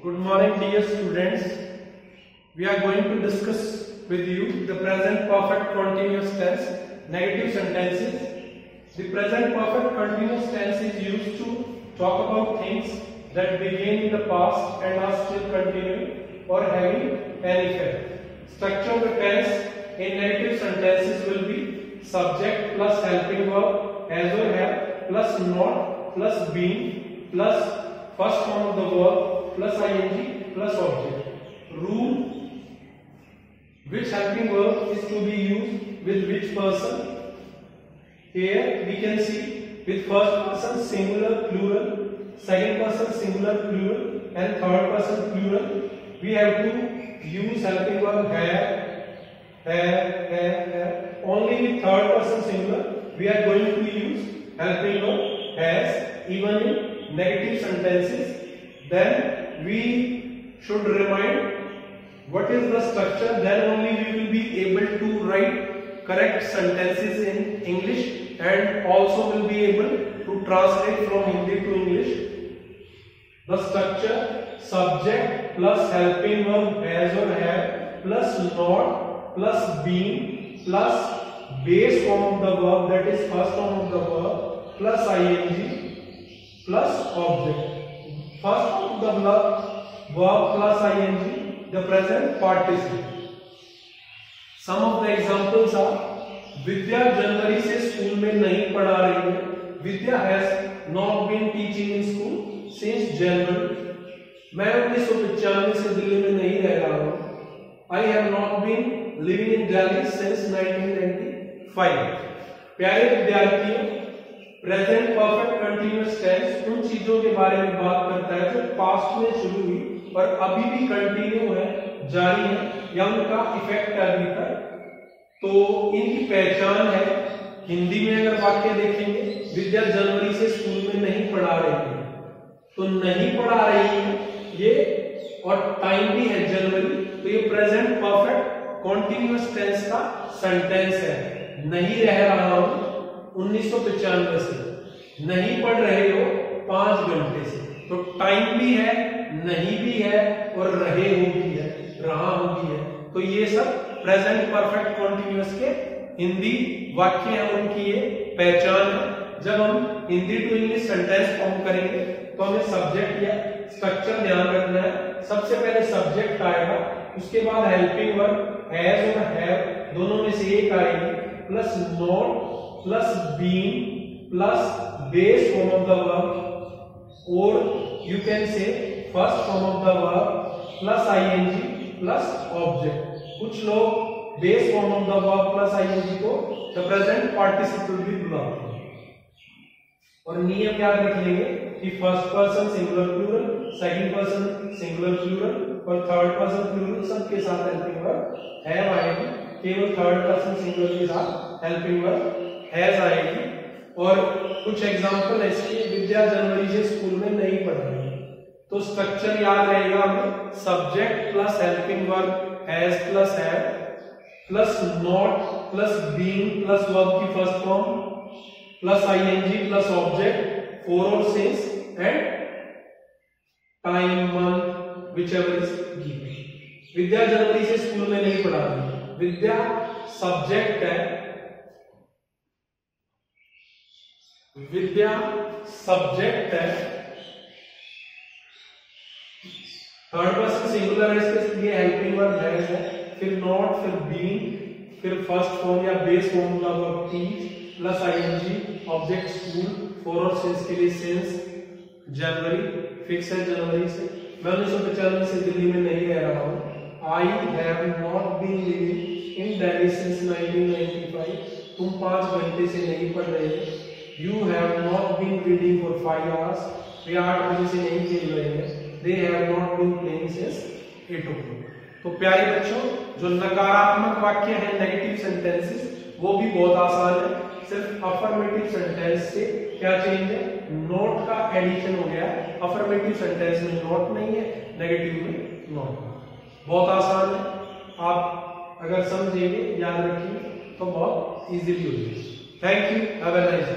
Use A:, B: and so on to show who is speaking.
A: Good morning, dear students. We are going to discuss with you the present perfect continuous tense, negative sentences. The present perfect continuous tense is used to talk about things that began in the past and are still continuing or having an effect. Structure of the tense in negative sentences will be subject plus helping verb, has or have, plus not, plus been, plus first form of the verb, plus ing, plus object. Rule: which helping verb is to be used with which person? Here we can see with first person singular plural, second person singular plural, and third person plural. We have to use helping verb have. Only with third person singular we are going to use helping verb has, even in negative sentences. Then we should remind what is the structure, then only we will be able to write correct sentences in English and also will be able to translate from Hindi to English. The structure: subject plus helping verb has or have, plus not, plus been, plus base form of the verb, that is first form of the verb, plus ing, plus object. First form of the verb plus ing, the present participle. Some of the examples are: विद्या जनवरी से school में नहीं पढ़ा रही है. विद्या has not been teaching in school since January. मैं 1995 से दिल्ली में नहीं रह रहा हूँ. I have not been living in Delhi since 1995. प्यारे विद्यार्थियों, प्रेजेंट परफेक्ट कंटिन्यूअस टेंस उन चीजों के बारे में बात करता है जो पास्ट में शुरू हुई और अभी भी कंटिन्यू है, जारी है, या उनका इफेक्ट है अभी तक. तो इनकी पहचान है. हिंदी में अगर वाक्य देखेंगे, विद्या जनवरी से स्कूल में नहीं पढ़ा रही है, तो नहीं पढ़ा रही है ये, और टाइम भी है जनवरी, तो ये प्रेजेंट परफेक्ट कॉन्टिन्यूअस टेंस का सेंटेंस है. नहीं रह रहा हूं 1995 से, नहीं पढ़ रहे हो 5 घंटे से, तो टाइम भी है, नहीं भी है, और रहे हो भी है, रहा हो भी है. तो ये सब प्रेजेंट परफेक्ट कॉन्टिन्यूअस के हिंदी वाक्य हैं, उनकी ये पहचान है. जब हम Hindi to English sentence form करेंगे तो हमें सब्जेक्ट या स्ट्रक्चर ध्यान रखना है. सबसे पहले सब्जेक्ट आएगा, उसके बाद हेल्पिंग वर्ब हैज और हैव दोनों में से एक आएगी, plus not, plus been, plus base form of the verb, और you can say first form of the verb, plus ING, plus object. कुछ लोग base form of the verb plus ING को द प्रेजेंट पार्टिसिपल भी बुलाते हैं. और नियम याद रख लेंगे कि first person singular plural, second person singular plural और थर्ड पर्सन प्लूरल सबके साथ हेल्पिंग वर्ब हैव आएगी. केवल थर्ड पर्सन सिंगुलर के साथ हेल्पिंग वर्ब हैज आएगी. और कुछ एग्जांपल ऐसे: विद्या जनवरी से स्कूल में नहीं पढ़ रही है, तो स्ट्रक्चर याद रहेगा हमें: subject plus helping verb has plus have, plus not, plus being, plus verb की first form, plus ING, plus object, 4 और since, and time, month, whichever is given. Vidya जनवरी से स्कूल में नहीं पढ़ा रही है. विद्या सब्जेक्ट है, विद्या सब्जेक्ट है, थर्ड पर्सन सिंगुलर है, इसके लिए हेल्पिंग वर्ब हैज है, फिर नॉट, फिर बीइंग, फिर फर्स्ट फॉर्म या बेस फॉर्म का verb teach, plus ING, object school, 4 और सिंस के लिए सिंस, जनवरी फिक्स है जनवरी से. मैं 1995 से दिल्ली में नहीं रह रहा हूँ. I have not been living in Delhi since 1995. तुम 5 घंटे से नहीं पढ़ रहे हो. You have not been reading for 5 hours. वे 8 बजे से नहीं खेल रहे हैं. They have not been playing since 8 o'clock. तो प्यारे बच्चों, जो नकारात्मक वाक्य हैं नेगेटिव सेंटेंसेस, वो भी बहुत आसान है. सिर्फ अफर्मेटिव सेंटेंस से क्या चेंज है? नोट का एडिशन हो गया. अफर्मेटिव सेंटेंस में नोट नहीं है, नेगेटिव में नोट. बहुत आसान है. आप अगर समझेंगे, याद रखिए, तो बहुत इजीली हो जाएगा. Thank you. Have a nice day.